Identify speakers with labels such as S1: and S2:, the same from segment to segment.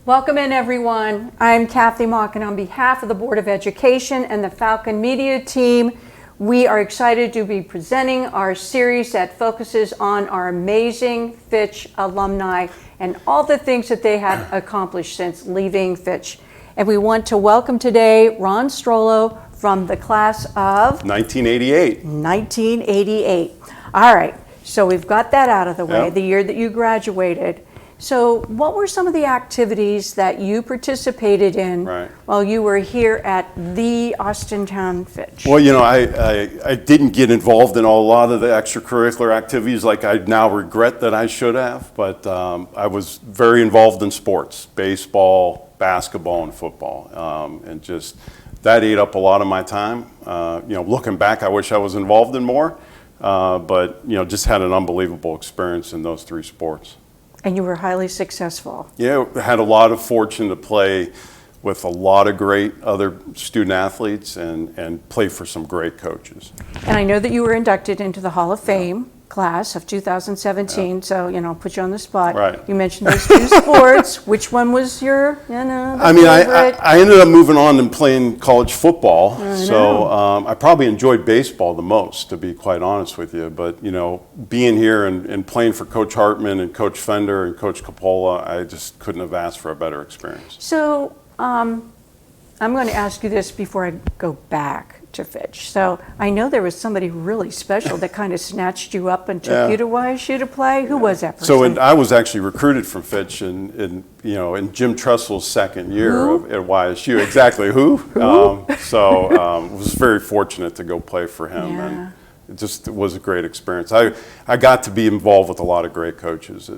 S1: Welcome in, everyone. I'm Kathy Mock, and on behalf of the Board of Education and the Falcon Media team, we are excited to be presenting our series that focuses on our amazing Fitch alumni and all the things that they have accomplished since leaving Fitch. And we want to welcome today Ron Strollo from the class of
S2: 1988.
S1: 1988. All right, so we've got that out of the way, the year that you graduated. So what were some of the activities that you participated in while you were here at the Austintown Fitch?
S2: Well, you know, I didn't get involved in a lot of the extracurricular activities like I now regret that I should have, but I was very involved in sports, baseball, basketball, and football, and just that ate up a lot of my time. You know, looking back, I wish I was involved in more, but, you know, just had an unbelievable experience in those three sports.
S1: And you were highly successful.
S2: Yeah, had a lot of fortune to play with a lot of great other student athletes and play for some great coaches.
S1: And I know that you were inducted into the Hall of Fame class of 2017, so, you know, I'll put you on the spot.
S2: Right.
S1: You mentioned those two sports. Which one was your, favorite?
S2: I ended up moving on and playing college football, so I probably enjoyed baseball the most, to be quite honest with you. But, you know, being here and playing for Coach Hartman and Coach Fender and Coach Coppola, I just couldn't have asked for a better experience.
S1: So, I'm going to ask you this before I go back to Fitch. So I know there was somebody really special that kind of snatched you up and took you to YSU to play. Who was that person?
S2: So I was actually recruited from Fitch in Jim Tressel's second year at YSU. Exactly who? Was very fortunate to go play for him, and it was a great experience. I got to be involved with a lot of great coaches,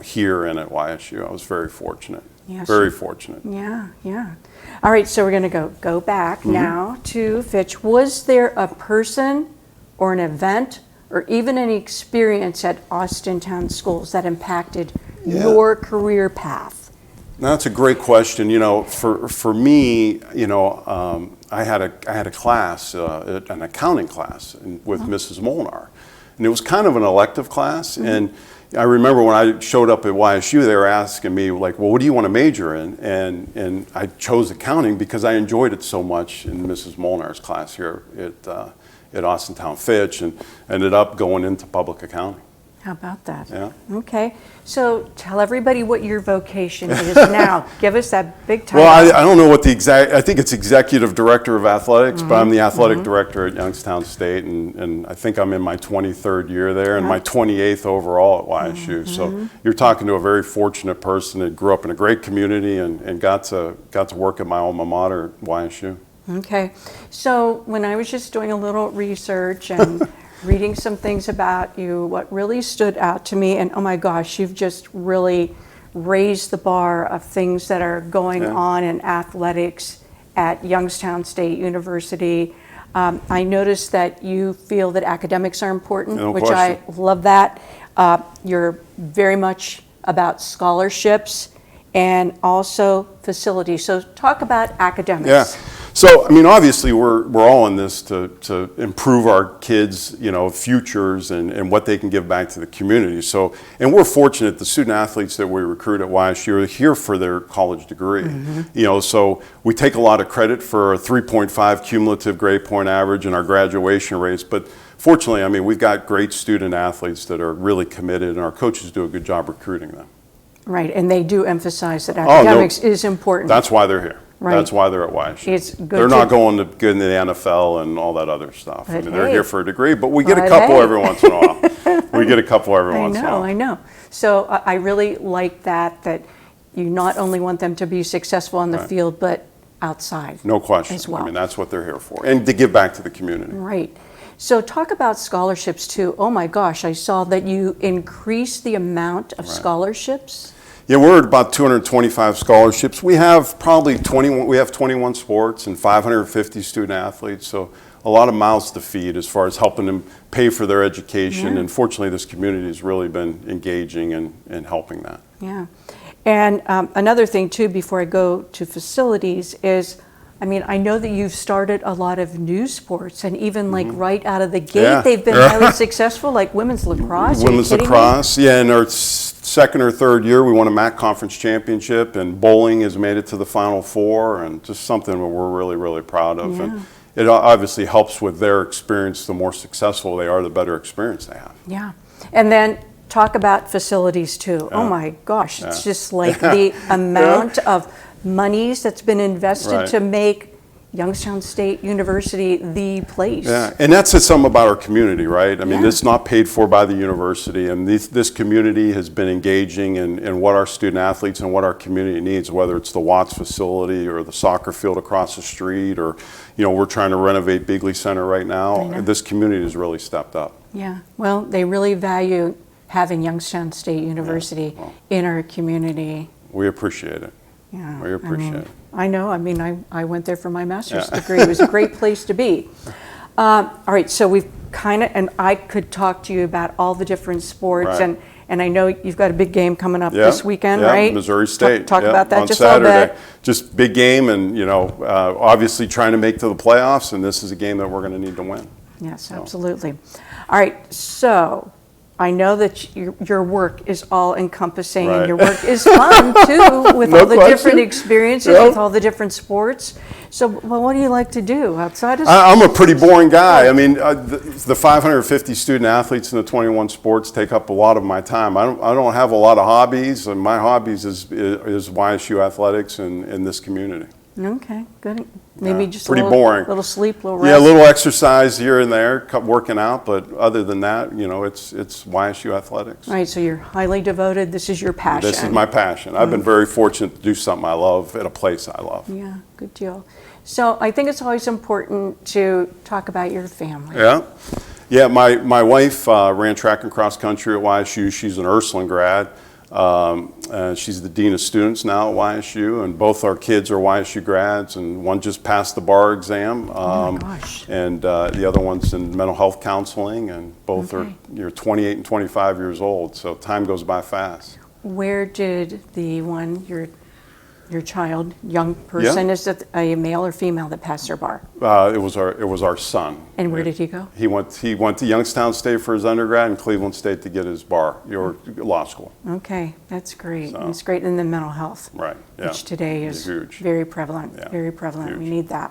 S2: here and at YSU. I was very fortunate. Yes. Very fortunate.
S1: Yeah. All right, so we're going to go back now to Fitch. Was there a person or an event or even an experience at Austintown schools that impacted your career path?
S2: That's a great question. You know, for me, I had a class, an accounting class with Mrs. Molnar, and it was kind of an elective class. And I remember when I showed up at YSU, they were asking me, like, well, what do you want to major in? And I chose accounting because I enjoyed it so much in Mrs. Molnar's class here at Austintown Fitch, and ended up going into public accounting.
S1: How about that?
S2: Yeah.
S1: Okay. So tell everybody what your vocation is now. Give us that big title.
S2: Well, I don't know what I think it's Executive Director of Athletics, but I'm the Athletic Director at Youngstown State, and I think I'm in my 23rd year there and my 28th overall at YSU. So you're talking to a very fortunate person that grew up in a great community and got to work at my alma mater at YSU.
S1: Okay. So when I was just doing a little research and reading some things about you, what really stood out to me, and oh my gosh, you've just really raised the bar of things that are going on in athletics at Youngstown State University. I noticed that you feel that academics are important, which I love that. You're very much about scholarships and also facilities. So talk about academics.
S2: Yeah. So, I mean, obviously we're all in this to improve our kids', futures and what they can give back to the community. So, and we're fortunate the student athletes that we recruit at YSU are here for their college degree. So we take a lot of credit for a 3.5 cumulative grade point average and our graduation rates. But fortunately, I mean, we've got great student athletes that are really committed, and our coaches do a good job recruiting them.
S1: Right, and they do emphasize that academics is important.
S2: That's why they're here.
S1: Right.
S2: That's why they're at YSU.
S1: It's good.
S2: They're not going to get into the NFL and all that other stuff.
S1: But
S2: I mean, they're here for a degree, but we get a couple every once in a while. We get a couple every once in a while.
S1: I know. So I really like that you not only want them to be successful on the field, but outside.
S2: No question.
S1: As well.
S2: I mean, that's what they're here for, and to give back to the community.
S1: Right. So talk about scholarships too. Oh my gosh, I saw that you increased the amount of scholarships.
S2: Yeah, we're at about 225 scholarships. We have probably 21. We have 21 sports and 550 student athletes. So a lot of mouths to feed as far as helping them pay for their education. And fortunately, this community has really been engaging and helping that.
S1: Yeah. And another thing too, before I go to facilities, is I mean, I know that you've started a lot of new sports, and even like right out of the gate,
S2: Yeah.
S1: they've been highly successful, like women's lacrosse. Are you
S2: Women's
S1: kidding me?
S2: lacrosse, yeah, in our second or third year, we won a MAC conference championship, and bowling has made it to the Final Four, and just something that we're really, really proud of.
S1: Yeah.
S2: And it obviously helps with their experience. The more successful they are, the better experience they have.
S1: Yeah. And then talk about facilities too. Oh my gosh, it's just like the amount of monies that's been invested
S2: Right.
S1: to make Youngstown State University the place.
S2: Yeah, and that says something about our community, right? I mean,
S1: Yeah.
S2: it's not paid for by the university, and this community has been engaging in what our student athletes and what our community needs, whether it's the Watts facility or the soccer field across the street, or, you know, we're trying to renovate Bigley Center right now.
S1: know.
S2: This community has really stepped up.
S1: Yeah. Well, they really value having Youngstown State University in our community.
S2: We appreciate it.
S1: Yeah,
S2: We appreciate it.
S1: I know. I mean, I went there for my master's degree. It was a great place to be. All right, so we've kind of, and I could talk to you about all the different sports,
S2: Right.
S1: and I know you've got a big game coming up
S2: Yeah,
S1: this weekend,
S2: yeah,
S1: right?
S2: Missouri State.
S1: Talk
S2: yeah,
S1: about that
S2: on
S1: just
S2: Saturday.
S1: a little bit.
S2: Just big game, and you know, obviously trying to make to the playoffs, and this is a game that we're going to need to win.
S1: Yes, absolutely. All right, so I know that your work is all encompassing, and
S2: Right.
S1: your work is fun too, with
S2: No
S1: all the different
S2: question.
S1: experiences,
S2: Yeah.
S1: with all the different sports. So, well, what do you like to do outside of?
S2: I'm a pretty boring guy. I mean, the 550 student athletes in the 21 sports take up a lot of my time. I don't have a lot of hobbies, and my hobbies is YSU athletics and in this community.
S1: Okay, good. Maybe
S2: Yeah,
S1: just
S2: pretty
S1: a little,
S2: boring.
S1: little sleep, little
S2: Yeah,
S1: rest.
S2: a little exercise here and there, working out, but other than that, you know, it's YSU athletics.
S1: All right, so you're highly devoted. This is your passion.
S2: This is my passion. I've been very fortunate to do something I love at a place I love.
S1: Yeah, good deal. So I think it's always important to talk about your family.
S2: Yeah. Yeah, my wife ran track and cross country at YSU. She's an Ursuline grad. She's the dean of students now at YSU, and both our kids are YSU grads, and one just passed the bar exam.
S1: Oh my gosh.
S2: And the other one's in mental health counseling, and both
S1: Okay.
S2: are 28 and 25 years old, so time goes by fast.
S1: Where did the one, your child, young person, is it a male or female that passed their bar?
S2: It was our son.
S1: And where did he go?
S2: He went to Youngstown State for his undergrad and Cleveland State to get his bar, your law school.
S1: Okay, that's great.
S2: So-
S1: It's great in the mental health,
S2: Right. Yeah.
S1: which today is
S2: Huge.
S1: very prevalent.
S2: Yeah,
S1: Very prevalent. We
S2: huge.
S1: need that.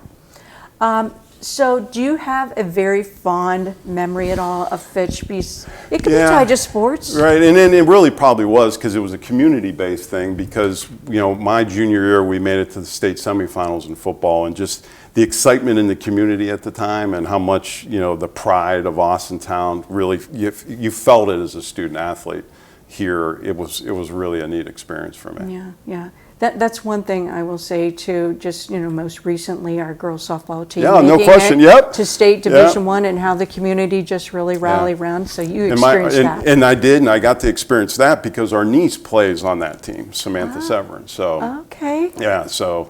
S1: So, do you have a very fond memory at all of Fitchby's? It could
S2: Yeah.
S1: be tied to sports.
S2: Right, and then it really probably was because it was a community-based thing. Because you know, my junior year, we made it to the state semifinals in football, and just the excitement in the community at the time, and how much the pride of Austintown really you felt it as a student athlete here. It was really a neat experience for me.
S1: Yeah, yeah. That's one thing I will say too. Just most recently, our girls softball team.
S2: Yeah, no
S1: making
S2: question,
S1: it
S2: yep.
S1: To state
S2: Yeah.
S1: Division I, and how the community just really rallied around. So you experienced that.
S2: And I did, and I got to experience that because our niece plays on that team, Samantha Severin. So
S1: Okay.
S2: yeah, so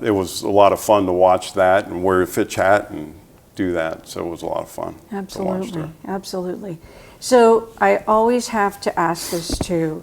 S2: it was a lot of fun to watch that and wear a Fitch hat and do that. So it was a lot of fun. To watch
S1: Absolutely,
S2: her.
S1: absolutely. So I always have to ask this too.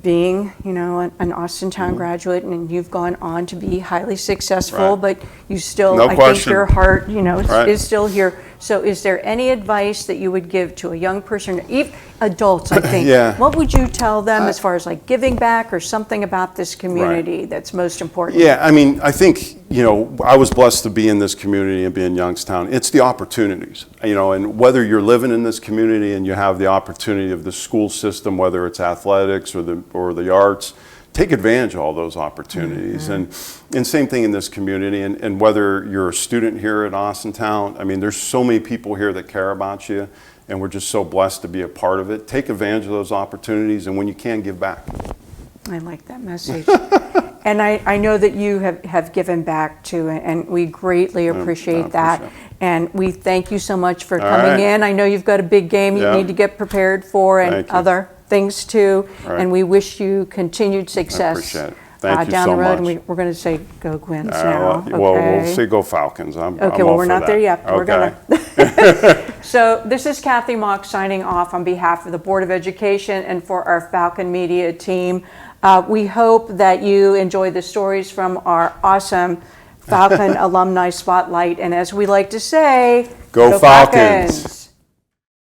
S1: Being an Austintown graduate, and you've gone on to be highly successful,
S2: Right.
S1: but you still,
S2: No
S1: I think
S2: question.
S1: your heart,
S2: Right.
S1: is still here. So is there any advice that you would give to a young person, even adults, I think?
S2: Yeah.
S1: What would you tell them as far as like giving back or something about this community that's most important?
S2: Yeah, I mean, I think, I was blessed to be in this community and be in Youngstown. It's the opportunities, and whether you're living in this community and you have the opportunity of the school system, whether it's athletics or the arts, take advantage of all those opportunities. And same thing in this community. And whether you're a student here at Austintown, I mean, there's so many people here that care about you, and we're just so blessed to be a part of it. Take advantage of those opportunities, and when you can, give back.
S1: I like that message. And I know that you have given back too, and we greatly appreciate that.
S2: appreciate
S1: And we thank you so much for
S2: All
S1: coming
S2: right.
S1: in. I know you've got a big game you
S2: Yeah.
S1: need to get prepared for, and
S2: Thank you.
S1: other things too.
S2: All right.
S1: And we wish you continued success
S2: appreciate it. Thank you
S1: down
S2: so
S1: the road,
S2: much.
S1: and we're going to say go Gwins now.
S2: Well,
S1: okay?
S2: we'll say go Falcons. I'm
S1: Okay,
S2: all
S1: well, we're
S2: for
S1: not there
S2: that.
S1: yet. We're
S2: Okay.
S1: gonna. So this is Kathy Mock signing off on behalf of the Board of Education and for our Falcon Media team. We hope that you enjoy the stories from our awesome Falcon Alumni Spotlight. And as we like to say,
S2: Go Falcons.